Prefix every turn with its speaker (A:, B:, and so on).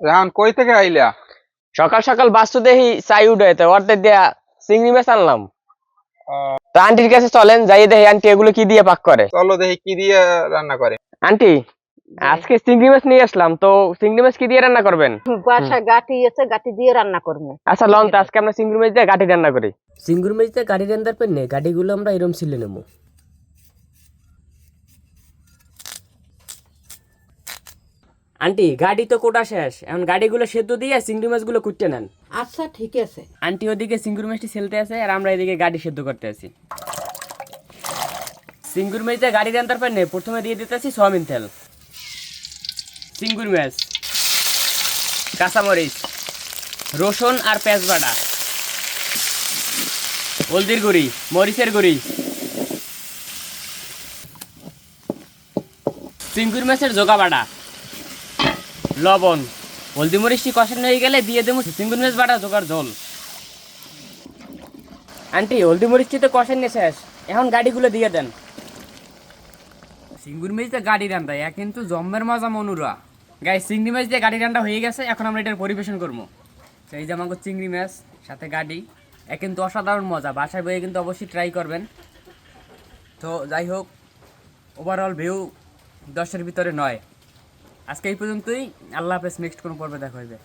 A: রাহান কই থেকে আইলা?
B: সকাল সকাল বাস্তু দেখি চাই উঠাইতে অর্ধেক দিয়া চিংড়ি মাছ আনলাম। তো আন্টির কাছে চলেন, যাই দেখি আন্টি এগুলো কি দিয়ে পাক করে।
A: চলো দেখি কি দিয়ে রান্না করে।
B: আন্টি, আজকে চিংড়ি মাছ নিয়ে আসলাম, তো চিংড়ি মাছ কি দিয়ে রান্না করবেন?
C: বাসায় গাটি আছে, গাটি দিয়ে রান্না করবো।
B: আচ্ছা লন, তো আজকে আমরা চিংড়ি মাছ দিয়ে গাটি রান্না করি।
D: চিংড়ি মাছ দিয়ে গাড়ি রান্নার পর নেই গাড়িগুলো আমরা এরম ছিলে নেবো। আন্টি, গাড়ি তো কোটা শেষ, এখন গাড়িগুলো সেদ্ধ দিয়ে চিংড়ি মাছগুলো কুটতে নেন।
C: আচ্ছা ঠিক আছে।
D: আন্টি ওদিকে চিংড়ি মাছটি ছেলতে আছে আর আমরা এদিকে গাড়ি সেদ্ধ করতে আছি। চিংড়ি মাছ দিয়ে গাড়ি রান্নার পর নেই প্রথমে দিয়ে দিতেছি সয়াবিন তেল, চিংড়ি মাছ, কাঁচামরিচ, রসুন আর পেঁয়াজ বাটা, হলদির গুঁড়ি, মরিচের গুঁড়ি, চিংড়ি মাছের জোগা বাটা, লবণ, হলদি মরিচটি কষানো হয়ে গেলে দিয়ে দেবো চিংড়ি মাছ বাটা জোগার ঝোল। আন্টি, হলদি মরিচটি তো কষানো শেষ, এখন গাড়িগুলো দিয়ে দেন। চিংড়ি মাছ দিয়ে গাড়ি রান্না এ কিন্তু জম্মের মজা মনুরা। গাই, চিংড়ি মাছ দিয়ে গাড়ি রান্না হয়ে গেছে, এখন আমরা এটার পরিবেশন করবো। সেই যে আমাকে চিংড়ি মাছ সাথে গাড়ি, এ কিন্তু অসাধারণ মজা, বাসায় বইয়ে কিন্তু অবশ্যই ট্রাই করবেন। তো যাই হোক, ওভারঅল ভিউ 10-এর ভিতরে 9। আজকে এই পর্যন্তই। আল্লাহ হাফেজ, নেক্সট কোনো পর্বে দেখা হইবে।